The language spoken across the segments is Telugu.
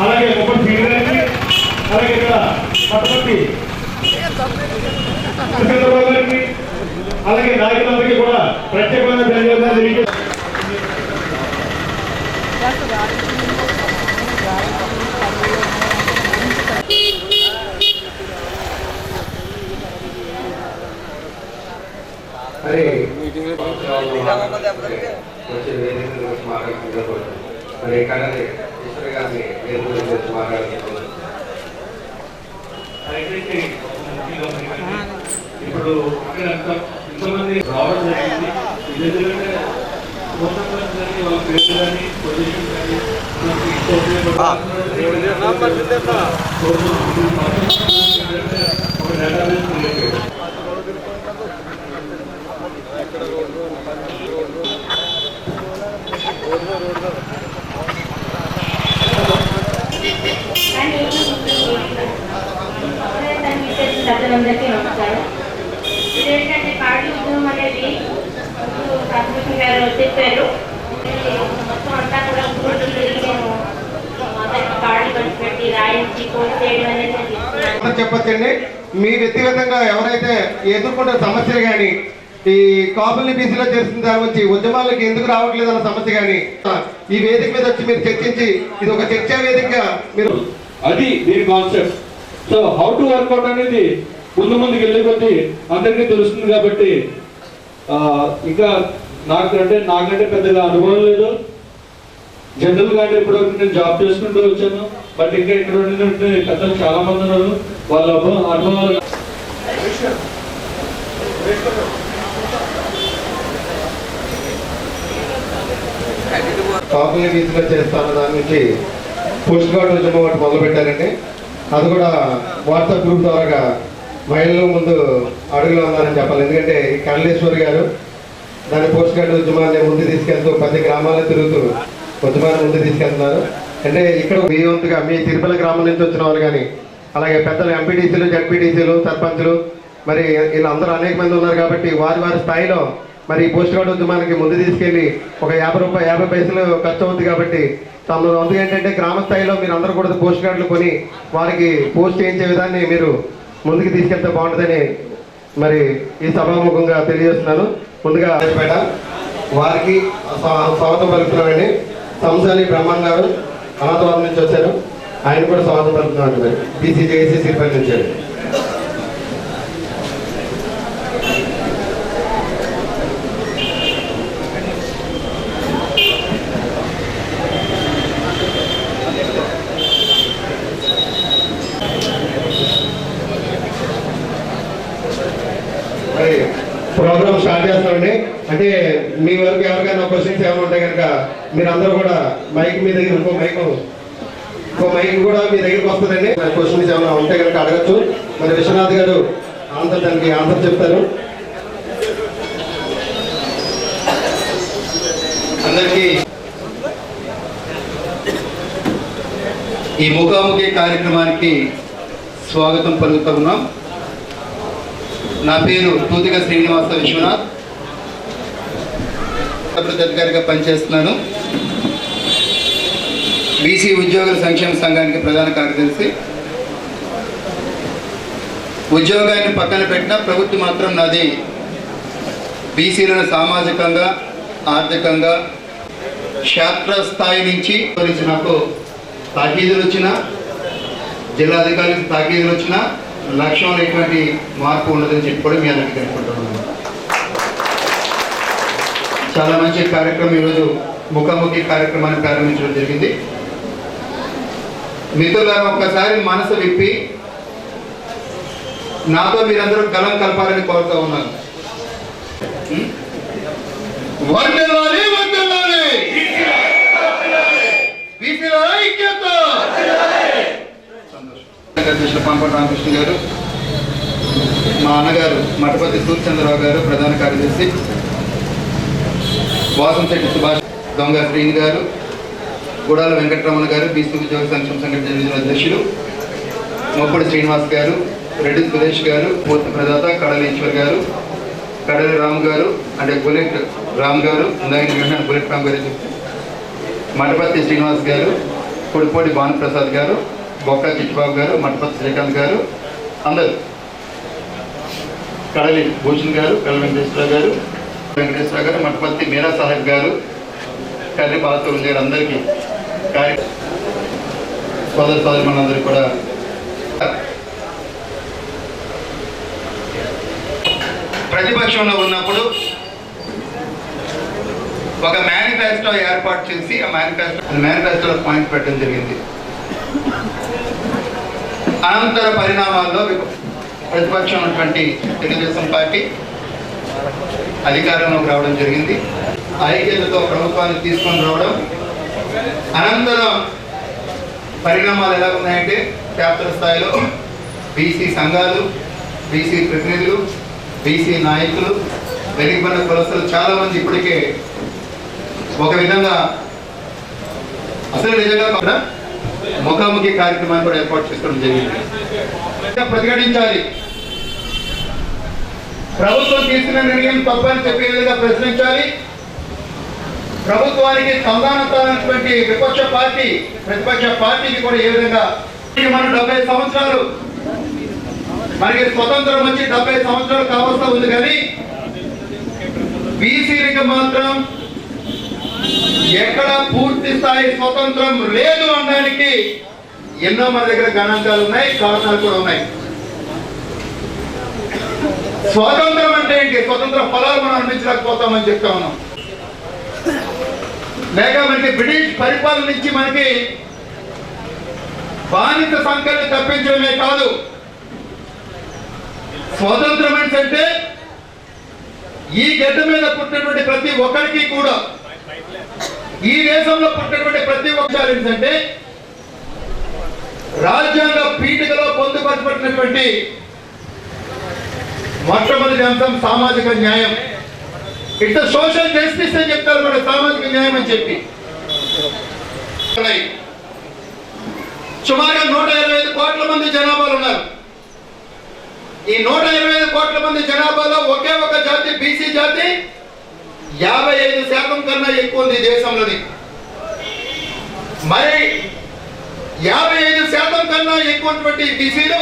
అలాగే ముప్పటి శ్రీని గారికి, అలాగే ఇక్కడ పట్టపర్తి చంద్రబాబు గారికి, అలాగే నాయకులందరికీ కూడా ప్రత్యేకమైన ధన్యవాదాలు తెలియజేస్తాను. మరి మరి కన్నడ ఈశ్వర గారిని గురించి మాట్లాడుతున్నాను. ఇప్పుడు ఇంతమంది రావడం జరిగింది. ఎందుకంటే వాళ్ళ పేరు కానీ పొజిషన్ కానీ ఒక డేటాబేస్ రిలేటెడ్ అందరికీ నమస్కారం. ఇదేంటంటే పార్టీ ఉద్యమం అనేది రామకృష్ణ గారు చెప్పారు. మొత్తం అంతా కూడా ఊరు తిరిగి నేను పార్టీ పంచిపెట్టి రాయించి పోటీ చేయడం అనేది చెప్పచ్చండి. మీ వ్యక్తిగతంగా ఎవరైతే ఎదుర్కొంటున్న సమస్యలు కానీ ఈ కాపుల్ని బీసీలో చేస్తున్న దాని గురించి ఉద్యమాలకు ఎందుకు రావట్లేదు అన్న సమస్య కానీ ఈ వేదిక మీద వచ్చి మీరు చర్చించి ఇది ఒక చర్చా వేదికగా మీరు అది దీని concept. So how to work out అనేది ముందుకు వెళ్ళే కొద్దీ అందరికీ తెలుస్తుంది. కాబట్టి ఇంకా నాకంటే పెద్దగా అనుభవం లేదు. జనరల్ గా అంటే ఇప్పటివరకు నేను జాబ్ చేసుకుంటూ వచ్చాను. బట్ ఇంకా ఇక్కడ ఉండినట్టు పెద్దలు చాలా మంది ఉన్నారు. వాళ్ళ అనుభవాలు కాపుల్ని బీసీలో చేస్తాను దాని నుంచి పోస్ట్ కార్డు ఉద్యమం ఒకటి మొదలు పెట్టారండి. అది కూడా వాట్సాప్ గ్రూప్ ద్వారా మహిళల ముందు అడుగులో ఉన్నారని చెప్పాలి. ఎందుకంటే ఈ కమలేశ్వరి గారు దాని పోస్ట్ కార్డు ఉద్యమాన్ని ముందు తీసుకెళ్తూ 10 గ్రామాల్లో తిరుగుతూ ఉద్యమాన్ని ముందు తీసుకెళ్తున్నారు. అంటే ఇక్కడ మీ వంతుగా మీ తిరుపతి గ్రామం నుంచి వచ్చిన వాళ్ళు కానీ అలాగే పెద్దలు ఎంపీటీసీలు, జడ్పీటీసీలు, సర్పంచులు మరి వీళ్ళందరూ అనేక మంది ఉన్నారు. కాబట్టి వారి స్థాయిలో మరి పోస్ట్ కార్డు ఉద్యమానికి ముందు తీసుకెళ్ళి ఒక 50 పైసలు ఖర్చు అవుతుంది. కాబట్టి తమ వంతు ఏంటంటే గ్రామ స్థాయిలో మీరు అందరూ కూడా పోస్ట్ కార్డులు కొని వారికి పోస్ట్ చేయించే విధాన్ని మీరు ముందుకు తీసుకెళ్తే బాగుంటుందని మరి ఈ సభాముఖంగా తెలియజేస్తున్నాను. ముందుగా వారికి స్వాగతం పలుకుతున్నామండి. సంసాని బ్రహ్మన్ గారు అనాథవాదం నుంచి వచ్చారు. ఆయన కూడా స్వాగతం పలుకుతున్నామండి. మరి బీసీజేఏసీ సిరిపల్లి నుంచి ప్రోగ్రామ్ స్టార్ట్ చేస్తామండి. అంటే మీ వరకు ఎవరికైనా క్వశ్చన్స్ ఏమైనా ఉంటాయి కనుక మీరు అందరూ కూడా మైక్ మీ దగ్గర ఇంకో మైక్ కూడా మీ దగ్గరికి వస్తుందండి. క్వశ్చన్స్ ఏమైనా ఉంటే కనుక అడగచ్చు. మరి విశ్వనాథ్ గారు దానికి ఆన్సర్ చెప్తారు. అందరికీ ఈ ముఖాముఖి కార్యక్రమానికి స్వాగతం పలుకుతూ ఉన్నాం. నా పేరు తూతిక శ్రీనివాస విశ్వనాథ్, అధికారిగా పనిచేస్తున్నాను. బీసీ ఉద్యోగుల సంక్షేమ సంఘానికి ప్రధాన కార్యదర్శి. ఉద్యోగాన్ని పక్కన పెట్టిన ప్రభుత్వం మాత్రం నాది బీసీలను సామాజికంగా, ఆర్థికంగా క్షేత్రస్థాయి నుంచి నాకు తాకీదులు వచ్చినా, జిల్లాధికారికి తాకీదులు వచ్చినా లక్ష్యంలో ఎటువంటి మార్పు ఉండదని చెప్పి కూడా మీ అందరికీ అనుకుంటున్నాను. చాలా మంచి కార్యక్రమం ఈరోజు ముఖాముఖి కార్యక్రమాన్ని ప్రారంభించడం జరిగింది. మిత్రులారా, ఒక్కసారి మనసు విప్పి నాతో మీరందరూ గలం కలపాలని కోరుతూ ఉన్నాను. పంప రామకృష్ణ గారు, మా అన్నగారు మఠపతి సూర్యచంద్రరావు గారు ప్రధాన కార్యదర్శి, వాసంశెట్టి సుభాష్, దొంగ శ్రీని గారు, గుడాల వెంకటరమణ గారు, బీసీ ఉద్యోగ సంక్షేమ సంఘటన అధ్యక్షులు, మొప్పడి శ్రీనివాస్ గారు, రెడ్డి సురేష్ గారు, పూర్తి ప్రదాత కడలేశ్వర్ గారు, కడలి రామ్ గారు అంటే బుల్లెట్ రామ్ గారు, ఇందాక బుల్లెట్ రామ్ గారు, మఠపతి శ్రీనివాస్ గారు, కొడిపోటి భానుప్రసాద్ గారు, బొక్క చిట్టిబాబు గారు, మఠపతి శ్రీకాంత్ గారు, అందరూ, కడలి భూషణ్ గారు, కడలి వెంకటేశ్వరరావు గారు, మఠపతి మీరా సాహెబ్ గారు, కర్రి పాలతూరు గారు, అందరికీ సోదర సోదరిమణులందరికీ కూడా ప్రతిపక్షంలో ఉన్నప్పుడు ఒక మేనిఫెస్టో ఏర్పాటు చేసి ఆ మేనిఫెస్టోలో పాయింట్ పెట్టడం జరిగింది. అనంతర పరిణామాల్లో ప్రతిపక్షం ఉన్నటువంటి తెలుగుదేశం పార్టీ అధికారంలోకి రావడం జరిగింది. ఐక్యతతో ప్రభుత్వాన్ని తీసుకొని రావడం. అనంతరం పరిణామాలు ఎలా ఉన్నాయంటే క్షేత్రస్థాయిలో బీసీ సంఘాలు, బీసీ ప్రతినిధులు, బీసీ నాయకులు, వెనుకబడిన కులస్తులు చాలామంది ఇప్పటికే ఒక విధంగా అసలు నిజంగా కూడా ముఖాముఖి కార్యక్రమాన్ని కూడా ఏర్పాటు చేసుకోవడం జరిగింది. ప్రతిఘటించాలి, ప్రభుత్వం తీసుకున్న నిర్ణయం తప్పని చెప్పే విధంగా ప్రశ్నించాలి. ప్రభుత్వానికి సంధానమైనటువంటి ప్రతిపక్ష పార్టీకి కూడా ఏ విధంగా మనం 70 సంవత్సరాలు మనకి స్వతంత్రం వచ్చి 70 సంవత్సరాలు కావాల్సి ఉంది, కానీ బీసీలకు మాత్రం ఎక్కడ పూర్తి స్థాయి స్వతంత్రం లేదు అనడానికి ఎన్నో మన దగ్గర గణాంకాలు ఉన్నాయి, కారణాలు కూడా ఉన్నాయి. స్వాతంత్రం అంటే ఏంటి? స్వతంత్ర ఫలాలు మనం అందించలేకపోతామని చెప్తా ఉన్నాం. లేక మనకి బ్రిటిష్ పరిపాలన నుంచి మనకి బానిస సంఖ్యను తప్పించడమే కాదు, స్వతంత్రం అంటే ఈ గడ్డ మీద పుట్టినటువంటి ప్రతి ఒక్కరికి కూడా, ఈ దేశంలో పుట్టినటువంటి ప్రతి ఒక్కరు ఏంటంటే రాజ్యాంగ పీఠికలో పొందుపరచబడినటువంటి మొట్టమొదటి అంశం సామాజిక న్యాయం. ఇట్స్ సోషల్ జస్టిస్ అని చెప్తారు మన సామాజిక న్యాయం అని చెప్పి. సుమారుగా 125 కోట్ల మంది జనాభాలు ఉన్నారు. ఈ 125 కోట్ల మంది జనాభాలో ఒకే ఒక జాతి, బీసీ జాతి 55% కన్నా ఎక్కువ ఉంది దేశంలోని. మరి 55% కన్నా ఎక్కువటువంటి బీసీలు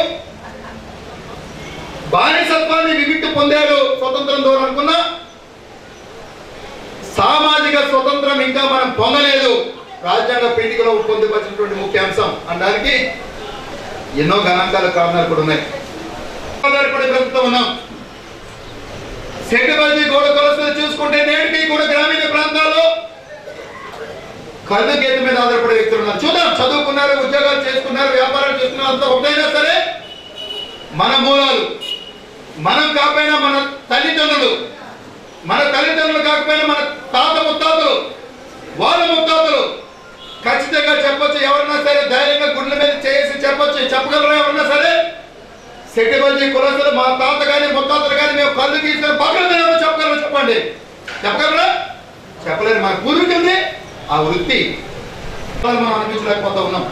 బానిసత్వాన్ని విముక్తి పొందారు స్వతంత్రం ద్వారా అనుకున్నా, సామాజిక స్వతంత్రం ఇంకా మనం పొందలేదు. రాజ్యాంగ పీఠికలో పొందుపరిచినటువంటి ముఖ్య అంశం అనడానికి ఎన్నో గణాంకాల కారణాలు కూడా ఉన్నాయి. ప్రభుత్వం ఉన్నాం. సెక్రటరీ గోడ కొలసలు చూసుకుంటే నేటికి కూడా గ్రామీణ ప్రాంతాల్లో కళ్ళు గీత మీద ఆధారపడే వ్యక్తులు ఉన్నారు. చూద్దాం, చదువుకున్నారు, ఉద్యోగాలు చేసుకున్నారు, వ్యాపారాలు చేస్తున్నారు, అంతా ఒకటైనా సరే మన మూలాలు మనం కాకపోయినా మన తల్లిదండ్రులు కాకపోయినా మన తాత ముత్తాతలు, వాళ్ళ ముత్తాతలు ఖచ్చితంగా చెప్పొచ్చు. ఎవరన్నా సరే ధైర్యంగా గుండెల మీద చేసి చెప్పగలరా? ఎవరన్నా సరే సెక్రటరీ కులస్తులు మా తాత కానీ ముత్తాతలు కానీ మేము కళ్ళు తీసుకొని పక్కన చెప్పగలరా? చెప్పగలరా? చెప్పలేరు. మన పూర్వీకులది ఆ వృత్తి మనం అనిపించలేకపోతా ఉన్నాం.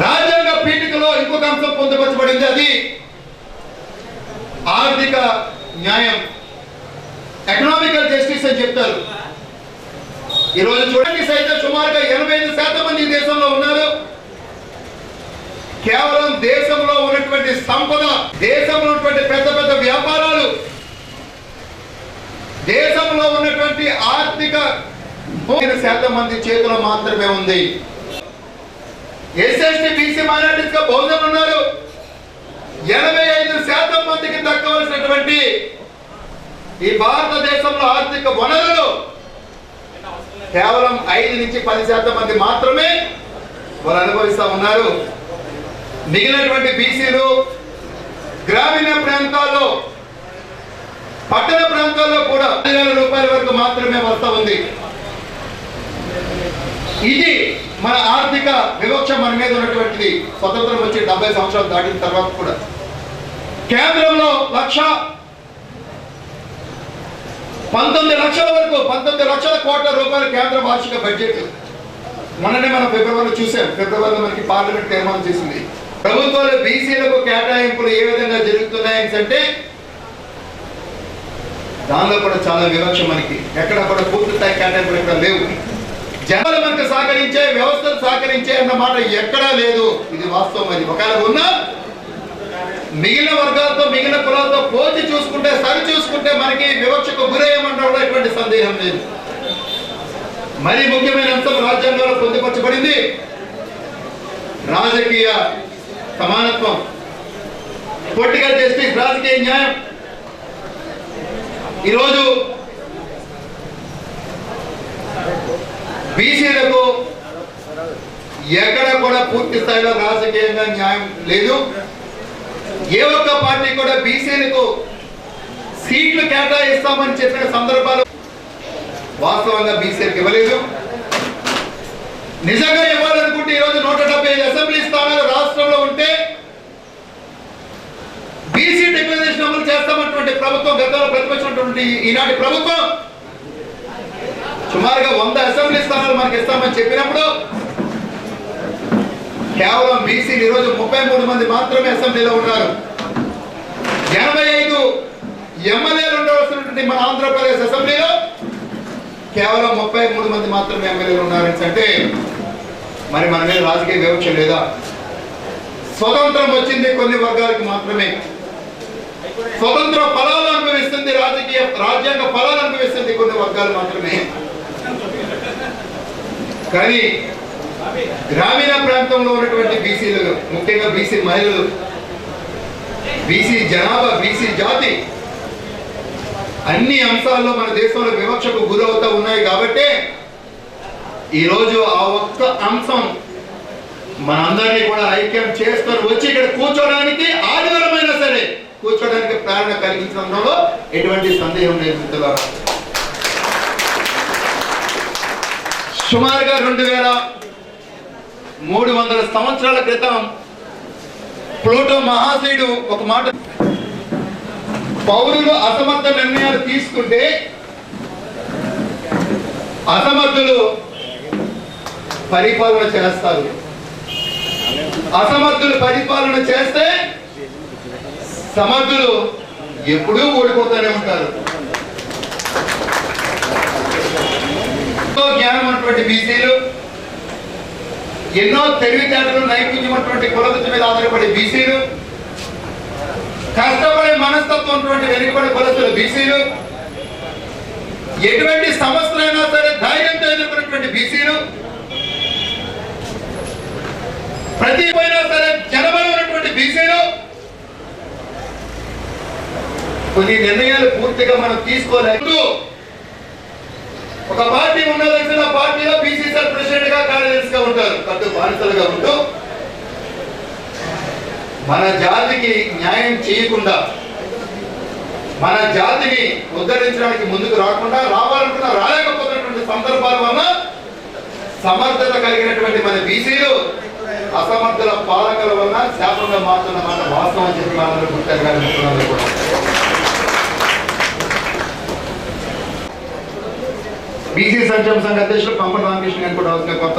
రాజ్యాంగ పీఠికలో ఇంకొక అంశం పొందుపరచబడింది, అది ఆర్థిక న్యాయం, ఎకనామికల్ జస్టిస్ అని చెప్తారు. ఈరోజు చూడండి, సైతం సుమారుగా 85% మంది దేశంలో ఉన్నారు. కేవలం దేశంలో ఉన్నటువంటి సంపద, దేశంలో ఉన్నటువంటి పెద్ద పెద్ద వ్యాపారాలు, దేశంలో ఉన్నటువంటి ఆర్థిక 3% మంది చేతిలో మాత్రమే ఉంది. ఎస్ఎస్టీ బీసీ మైనారిటీస్ గా బహుజనులు ఉన్నారు. 85% మందికి దక్కవలసినటువంటి ఈ భారతదేశంలో ఆర్థిక వనరులు కేవలం 5 నుంచి 10% మంది మాత్రమే వాళ్ళు అనుభవిస్తూ ఉన్నారు. మిగిలినటువంటి బీసీలు గ్రామీణ ప్రాంతాల్లో, పట్టణ ప్రాంతాల్లో కూడా 10,000 రూపాయల వరకు మాత్రమే వస్తూ ఉంది. ఇది మన ఆర్థిక వివక్ష మన మీద ఉన్నటువంటిది. స్వతంత్రం వచ్చి 70 సంవత్సరాలు దాటిన తర్వాత కూడా కేంద్రంలో 19 లక్షల వరకు 19 లక్షల కోట్ల రూపాయల కేంద్ర వార్షిక బడ్జెట్ మొన్ననే మనం ఫిబ్రవరిలో చూసాం. ఫిబ్రవరిలో మనకి పార్లమెంట్ తీర్మానం చేసింది. ప్రభుత్వాలు బీసీలకు కేటాయింపులు ఏ విధంగా జరుగుతున్నాయని అంటే దానిలో కూడా చాలా వివక్ష. మనకి ఎక్కడ కూడా పూర్తి స్థాయి కేటాయింపులు ఇక్కడ లేవు. జనాలు మనకు సహకరించే, వ్యవస్థలు సహకరించే అన్న మాట ఎక్కడా లేదు. ఇది వాస్తవం. అది ఒకవేళ ఉన్నా మిగిలిన వర్గాలతో, మిగిలిన కులాలతో పోల్చి చూసుకుంటే, సరి చూసుకుంటే మనకి వివక్షకు గురయ్యమంటే ఎటువంటి సందేహం లేదు. మరీ ముఖ్యమైన అంశం రాజ్యాంగంలో పొందుపరచబడింది రాజకీయ సమానత్వం, పొలిటికల్ జస్టిస్, రాజకీయ న్యాయం. ఈరోజు బీసీలకు ఎక్కడ కూడా పూర్తి స్థాయిలో రాజకీయంగా న్యాయం లేదు. ఏ ఒక్క పార్టీ కూడా బీసీలకు సీట్లు కేటాయిస్తామని చెప్పిన సందర్భాలు వాస్తవంగా బీసీలకు ఇవ్వలేదు. నిజంగా ఇవ్వాలనుకుంటే ఈరోజు 175 అసెంబ్లీ స్థానాలు రాష్ట్రంలో ఉంటే బీసీ డిక్లరేషన్ అమలు చేస్తామన్నటువంటి ప్రభుత్వం, గతంలో ప్రతిపక్షమైనటువంటి ఈనాటి ప్రభుత్వం సుమారుగా 100 అసెంబ్లీ స్థానాలు మనకి ఇస్తామని చెప్పినప్పుడు కేవలం బీసీలు ఈరోజు 33 మంది మాత్రమే అసెంబ్లీలో ఉన్నారు. 85 ఎమ్మెల్యేలు ఉండవలసినటువంటి మన ఆంధ్రప్రదేశ్ అసెంబ్లీలో కేవలం 33 మంది మాత్రమే ఎమ్మెల్యేలు ఉన్నారని అంటే మరి మన మీద రాజకీయ వివక్ష లేదా? స్వతంత్రం వచ్చింది కొన్ని వర్గాలకు మాత్రమే. స్వతంత్ర ఫలాలు అనుభవిస్తుంది, రాజ్యాంగ ఫలాలు అనుభవిస్తుంది కొన్ని వర్గాలు మాత్రమే. కానీ గ్రామీణ ప్రాంతంలో ఉన్నటువంటి బీసీలు, ముఖ్యంగా బీసీ మహిళలు, బీసీ జనాభా, బీసీ జాతి అన్ని అంశాల్లో మన దేశంలో వివక్షకు గురవుతూ ఉన్నాయి. కాబట్టి ఈరోజు ఆ ఒక్క అంశం మనందరినీ కూడా ఐక్యం చేసుకొని వచ్చి ఇక్కడ కూర్చోడానికి, ఆదివారమైనా సరే కూర్చోడానికి ప్రేరణ కలిగించడంలో ఎటువంటి సందేహం లేదు మిత్రులారా. సుమారుగా 2300 సంవత్సరాల క్రితం ప్లూటో మహాశయుడు ఒక మాట, పౌరులు అసమర్థ నిర్ణయాలు తీసుకుంటే అసమర్థులు పరిపాలన చేస్తారు, అసమర్థులు పరిపాలన చేస్తే సమర్థులు ఎప్పుడూ ఓడిపోతూనే ఉంటారు. ఎంతో జ్ఞానం అటువంటి బీసీలు, ఎన్నో తెలివితేటలు, నైపుణ్యం అటువంటి కులవృత్తి మీద ఆధారపడే బీసీలు, కష్టపడే మనస్తత్వం ఉన్నటువంటి వెనుకబడి కులస్తులు బీసీలు, ఎటువంటి సమస్యలైనా సరే ధైర్యంతో ఎదుర్కొన్నటువంటి బీసీలు, ప్రతి పోయినా సరే జనబలం ఉన్నటువంటి బీసీలు, కొన్ని నిర్ణయాలు పూర్తిగా మనం తీసుకోలేదు. ఒక పార్టీ ఉన్నదలిసిన పార్టీలో బీసీసీ ప్రెసిడెంట్ గా, కార్యదర్శిగా ఉంటారు, కట్టు బానిసలుగా ఉంటూ మన జాతికి న్యాయం చేయకుండా, మన జాతిని ఉద్ధరించడానికి ముందుకు రాకుండా, రావాలనుకున్న రాలేకపోతున్నటువంటి సందర్భాల వల్ల సమర్థత కలిగినటువంటి మన బీసీలు అసమర్థుల పాలకుల వల్ల శాపంగా మారుతున్న మాట వాస్తవం అని చెప్పి మనందరూ గుర్తెరగాలి. కూడా బీసీ సంక్షేమ సంఘ అధ్యక్షులు పంపటి రామకృష్ణ గారు కూడా అవసరం. కొత్త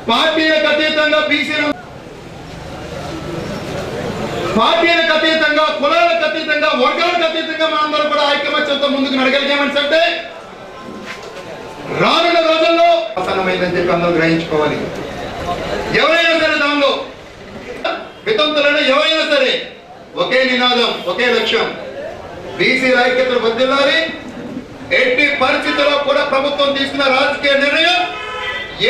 పార్టీలకు అతీతంగా బీసీలు, పార్టీలకు అతీతంగా, కులాలకు అతీతంగా, వర్గాలకు అతీతంగా మనందరూ కూడా ఐకమత్యంతో ముందుకు నడగలిగామని చెప్తే రానున్న రోజుల్లో ఆసన్నమైందని చెప్పి అందరూ గ్రహించుకోవాలి. ఎవరైనా సరే దానిలో వితంతులైనా ఎవరైనా సరే ఒకే నినాదం, ఒకే లక్ష్యం, బీసీ ఐక్యతను వర్ధిల్లాలి. ఎట్టి పరిస్థితుల్లో కూడా ప్రభుత్వం తీసుకున్న రాజకీయ నిర్ణయం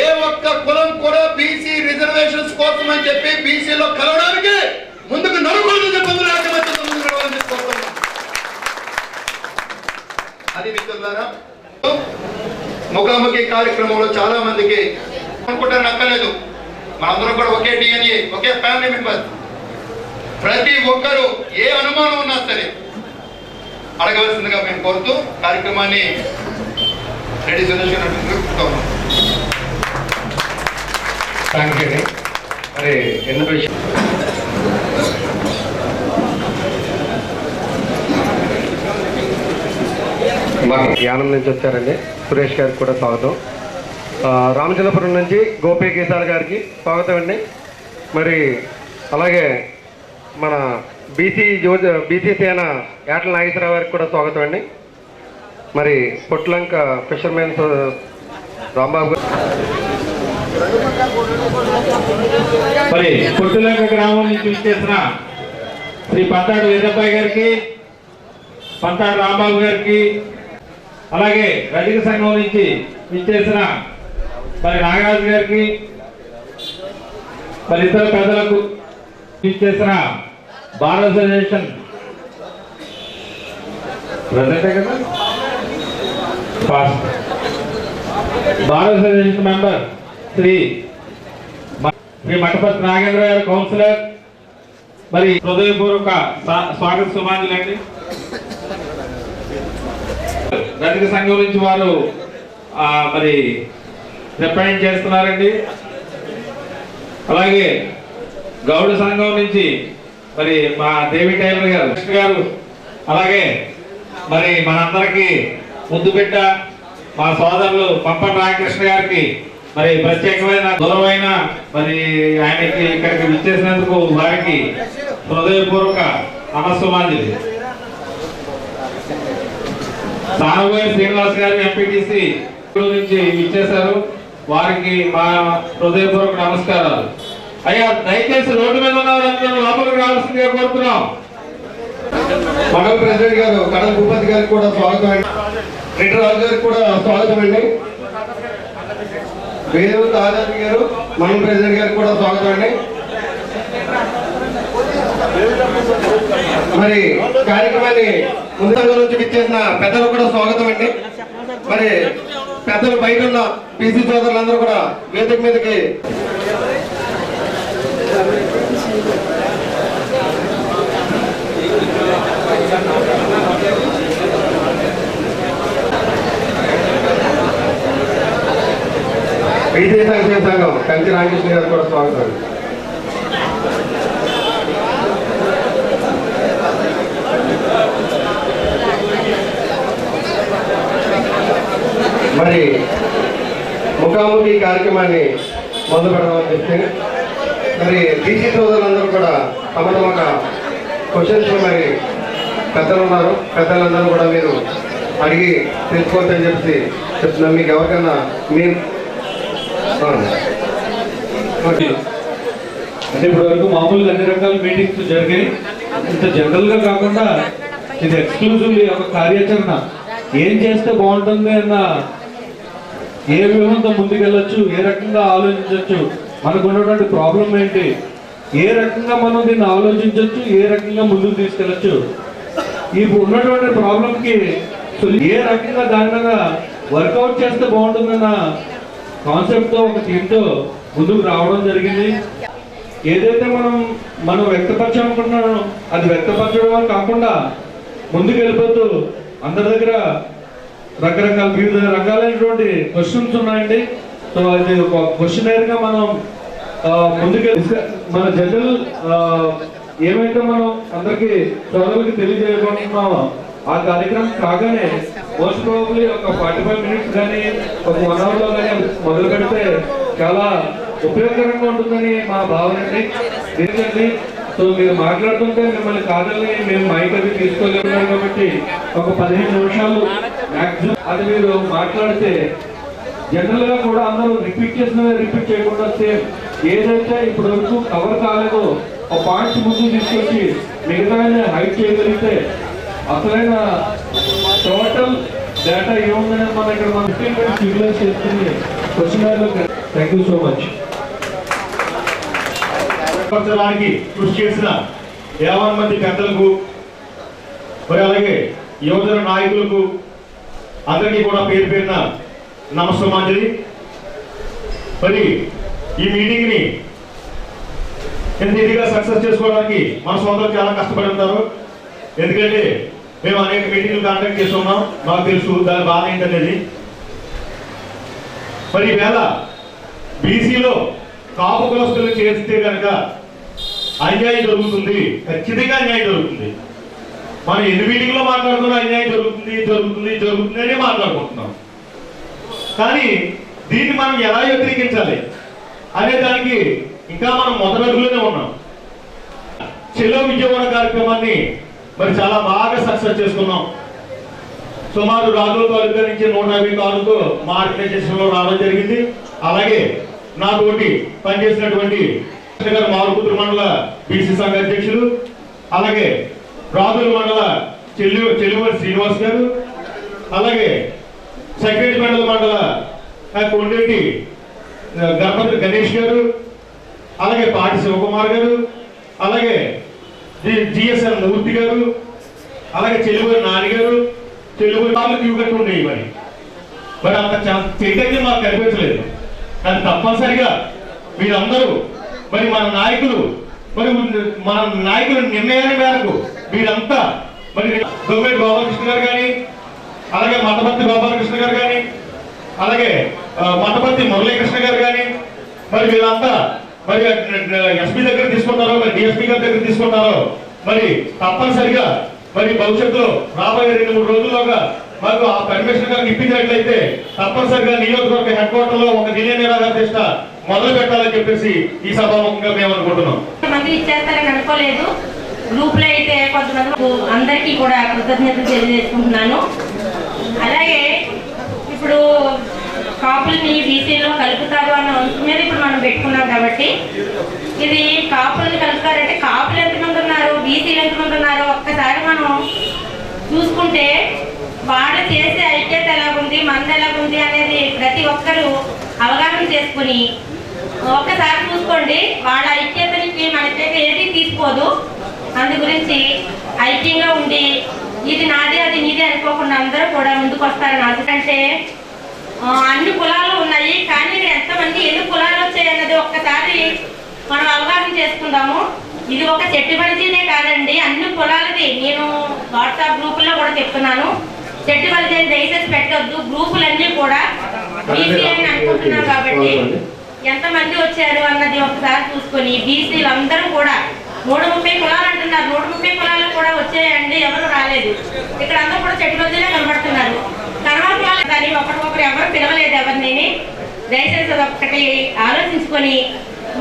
ఏ ఒక్క కులం కూడా బీసీ రిజర్వేషన్స్ కోసం అని చెప్పి బీసీలో కలవడానికి ముందుకు నడకూడదని చెప్పి ముందుకు నడవాలని చెప్పుకుంటున్నాం. అది మిత్రులారా, ముఖాముఖి కార్యక్రమంలో చాలా మందికి అనుకుంటారు నక్కలేదు. మనందరం కూడా ఒకే డిఎన్ఏ, ఒకే ఫ్యామిలీ మెంబర్. ప్రతి ఒక్కరూ ఏ అనుమానం ఉన్నా సరే అడగవలసిందిగా మేము కోరుతూ కార్యక్రమాన్ని రెడీ చేస్తున్నాం. మరి ఎన్నో విషయం మాకు యానం నుంచి వచ్చారండి. సురేష్ గారికి కూడా స్వాగతం. రామచంద్రపురం నుంచి గోపి కేసాల గారికి స్వాగతం అండి. మరి అలాగే మన బీసీ సేన యాటల నాగేశ్వరరావు గారికి కూడా స్వాగతం అండి. మరి పొట్లంక ఫిషర్మెన్స్ రాంబాబు మరి కొట్టులంక గ్రామం నుంచి ఇచ్చేసిన శ్రీ పంతాడు వీరబ్బాయి గారికి, పంతాడు రాంబాబు గారికి, అలాగే రజక సంఘం నుంచి ఇచ్చేసిన మరి నాగరాజు గారికి, మరి ఇతర పెద్దలకు ఇచ్చేసిన భారత అసోసియేషన్ ప్రెసిడెంటే కదా, భారత అసోసియేషన్ మెంబర్ శ్రీ మఠపతి నాగేంద్ర గారు, కౌన్సిలర్, మరి హృదయపూర్వక స్వాగత సుమాంజులండి. రజక సంఘం నుంచి వారు మరి రిప్రజెంట్ చేస్తున్నారండి. అలాగే గౌడ సంఘం నుంచి మరి మా దేవి టైలర్ గారు, అలాగే మరి మనందరికీ ముద్దు బిడ్డ మా సోదరులు పంపన్ రామకృష్ణ గారికి మరి ప్రత్యేకమైన దూరమైన మరి ఆయనకి ఇక్కడికి విచ్చేసినందుకు వారికి హృదయపూర్వక నమస్సుమాంజలి. సానబోయి శ్రీనివాస్ గారు ఎంపీటీసీ నుంచి ఇచ్చేశారు, వారికి మా హృదయపూర్వక నమస్కారాలు. అయ్యా దయచేసి రోడ్డు మీద ఉన్న వాళ్ళందరూ లోపలికి రావాల్సిందిగా కోరుతున్నాం. మండల ప్రెసిడెంట్ గారు కడల భూపతి గారికి కూడా స్వాగతం అండి. రెడ్డి రాజు గారికి కూడా స్వాగతం అండి. వేదవతి ఆచార్య గారు మండల ప్రెసిడెంట్ గారికి కూడా స్వాగతం అండి. మరి కార్యక్రమాన్ని ముందు నుంచి విచ్చేసిన పెద్దలు కూడా స్వాగతం అండి. మరి పెద్దలు బయట ఉన్న పీసీ సోదరులందరూ కూడా వేదిక మీదకి పీసీ సంక్షేమ సంఘం కంచి రామకృష్ణ గారు కూడా స్వాగతం అండి. మరి ముఖాముఖి కార్యక్రమాన్ని మొదలు పెడదామని చెప్తే మరి బీసీ సోదరులందరూ కూడా తమ తమ క్వశ్చన్స్ మరి పెద్దలు ఉన్నారు, పెద్దలందరూ కూడా మీరు అడిగి తెలుసుకోవచ్చని చెప్పి చెప్తున్నాం. మీకు ఎవరికైనా మీరు అంటే ఇప్పటి వరకు మామూలుగా అన్ని రకాల మీటింగ్స్ జరిగాయి. ఇంత జనరల్ గా కాకుండా ఇది ఎక్స్క్లూజివ్లీ ఒక కార్యాచరణ, ఏం చేస్తే బాగుంటుంది అన్న, ఏ వ్యూహంతో ముందుకెళ్ళొచ్చు, ఏ రకంగా ఆలోచించవచ్చు, మనకు ఉన్నటువంటి ప్రాబ్లం ఏంటి, ఏ రకంగా మనం దీన్ని ఆలోచించవచ్చు, ఏ రకంగా ముందుకు తీసుకెళ్ళచ్చు, ఇప్పుడు ఉన్నటువంటి ప్రాబ్లంకి ఏ రకంగా దానిగా వర్కౌట్ చేస్తే బాగుంటుందన్న కాన్సెప్ట్తో ఒక టీంతో ముందుకు రావడం జరిగింది. ఏదైతే మనం వ్యక్తపరచాలనుకుంటున్నామో అది వ్యక్తపరచడం కాకుండా ముందుకు వెళ్ళిపోతూ అందరి దగ్గర రకరకాల వివిధ రకాలైనటువంటి క్వశ్చన్స్ ఉన్నాయండి. సో అది ఒక క్వశ్చనైర్గా మనం ముందుకు మన జనరల్ ఏమైతే మనం అందరికీ సోదరులకి తెలియజేయబోతున్నామో ఆ కార్యక్రమం కాగానే మోస్ట్ ప్రాబబ్లీ ఒక 45 minutes కానీ ఒక 1 hour లో కానీ మొదలు పెడితే చాలా ఉపయోగకరంగా ఉంటుందని మా భావన అండి. ఎందుకంటే సో మీరు మాట్లాడుతుంటే మిమ్మల్ని కాదని మేము మైక్ అది తీసుకోలేము కాబట్టి ఒక 15 నిమిషాలు మ్యాక్సిమం అది మీరు మాట్లాడితే జనరల్ గా కూడా అందరూ రిపీట్ చేయకుండా సేమ్ ఏదైతే ఇప్పటి వరకు కవర్ కాలేదో ఆ పాయింట్స్ ముందు తీసుకొచ్చి మిగతా హైట్ చేయగలిగితే అసలైన టోటల్ డేటా ఏముందని మనం ఇక్కడ మనం 15 minutes యూటిలైజ్ చేస్తుంది question. Thank you so much. కృషి చేసిన 50 మంది పెద్దలకు మరి అలాగే యువజన నాయకులకు అందరికీ కూడా పేరు పేరున నమస్కారాంజలి. మరి ఈ మీటింగ్ ని ఎంత ఇదిగా సక్సెస్ చేసుకోవడానికి మన సోదరులు చాలా కష్టపడి ఉంటారు. ఎందుకంటే మేము అనేక మీటింగ్లు కాంటాక్ట్ చేస్తున్నాం, మాకు తెలుసు దాని బాధ ఏంటనేది. మరి ఈవేళ బీసీలో కాపు కులస్తులు చేస్తే కనుక అన్యాయం జరుగుతుంది, ఖచ్చితంగా అన్యాయం జరుగుతుంది. మనం ఎన్ని మీటింగ్లో మాట్లాడుతున్నా అన్యాయం జరుగుతుంది అని మాట్లాడుకుంటున్నాం. కానీ దీన్ని మనం ఎలా వ్యతిరేకించాలి అనే దానికి ఇంకా మనం మొదలడుగులోనే ఉన్నాం. చెలో విజయవాడ కార్యక్రమాన్ని మరి చాలా బాగా సక్సెస్ చేసుకున్నాం. సుమారు రాజుల తాలూకా నుంచి 150 కార్లతో మా ఆర్గనైజేషన్ లో రావడం జరిగింది. అలాగే నాతోటి పనిచేసినటువంటి మారుపుత్ర మండల బీసీ సంఘ అధ్యక్షులు, అలాగే రాజుల మండల చెల్లివరి శ్రీనివాస్ గారు, అలాగే సెక్రటరీ మండల కొండేటి గణపతి గణేష్ గారు, అలాగే పాటి శివకుమార్ గారు, అలాగే జిఎస్ఎన్ మూర్తి గారు, అలాగే చెల్లివరి నాని గారు, చెల్లివరి వాళ్ళు క్యూ కట్టి ఉండేవి. మరి అంత చైతన్యం మాకు కనిపించలేదు. కానీ తప్పనిసరిగా మీరందరూ మరి మన నాయకుల నిర్ణయాల మేరకు మీరంతా మరి దొమ్మేటి గోపాలకృష్ణ గారు కానీ, అలాగే మఠపర్తి గోపాలకృష్ణ గారు కానీ, అలాగే మఠపర్తి మురళీకృష్ణ గారు కానీ, మరి వీళ్ళంతా మరి ఎస్పీ దగ్గర తీసుకుంటారో, మరి డిఎస్పీ గారి దగ్గర తీసుకుంటారో, మరి తప్పనిసరిగా మరి భవిష్యత్తులో రాబోయే 2-3 రోజుల్లోగా మాకు ఆ పర్మిషన్ గారికి ఇప్పించినట్లయితే తప్పనిసరిగా నియోజకవర్గ హెడ్ క్వార్టర్ లో ఒక నిలయ నిరాహార దీక్ష మొదలు పెట్టాలని చెప్పేసి ఈ సభాముఖంగా మేము అనుకుంటున్నాం. మంది ఇచ్చేస్తారని అనుకోలేదు. గ్రూప్ లో అయితే కొంతమంది అందరికీ కూడా కృతజ్ఞతలు తెలియజేసుకుంటున్నాను. అలాగే ఇప్పుడు కాపుల్ని బీసీలో కలుపుతారు అన్న అంశం మీద ఇప్పుడు మనం పెట్టుకున్నాం కాబట్టి, ఇది కాపుల్ని కలుపుతారంటే కాపులు ఎంతమంది ఉన్నారు, బీసీలు ఎంతమంది ఉన్నారో ఒక్కసారి మనం చూసుకుంటే వాళ్ళు చేసే ఐక్యత ఎలాగుంది, మంది ఎలాగుంది అనేది ప్రతి ఒక్కరూ అవగాహన చేసుకుని ఒక్కసారి చూసుకోండి. వాళ్ళ ఐక్యతనికి మనకైతే ఏది తీసుకోదు. అందు గురించి ఐక్యంగా ఉండి ఇది నాది అది నీది అనుకోకుండా అందరూ కూడా ముందుకు వస్తారని ఎందుకంటే అన్ని కులాలు ఉన్నాయి, కానీ ఎంతమంది ఎన్ని కులాలు వచ్చాయి అన్నది ఒక్కసారి మనం అవగాహన చేసుకుందాము. ఇది ఒక చెట్టు బలిజీనే కాదండి, అన్ని కులాలది. నేను వాట్సాప్ గ్రూపుల్లో కూడా చెప్తున్నాను, చెట్టు బలిజీ దయచేసి పెట్టొద్దు. గ్రూపులన్నీ కూడా బీసీ అని అనుకుంటున్నాం కాబట్టి ఎంతమంది వచ్చారు అన్నది ఒకసారి చూసుకొని బీసీలు అందరూ కూడా 130 కులాలు అంటున్నారు. 130 కులాలు కూడా వచ్చాయండి, ఎవరు రాలేదు. ఇక్కడ అందరూ కూడా చెట్టు బలిజీనే కనబడుతున్నారు. తర్వాత కానీ ఒకరికొకరు ఎవరు పిలవలేదు ఎవరిని. దయచేసి ఒక్కటి ఆలోచించుకొని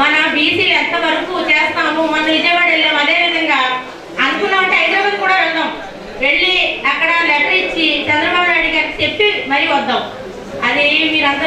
మన బీసీలు ఎంతవరకు చేస్తాము. మన విజయవాడ వెళ్ళాము, అదే విధంగా అనుకున్నామంటే హైదరాబాద్ కూడా వెళ్దాం, వెళ్ళి అక్కడ లెటర్ ఇచ్చి చంద్రబాబు నాయుడు గారికి చెప్పి మరీ వద్దాం. అది మీరందరూ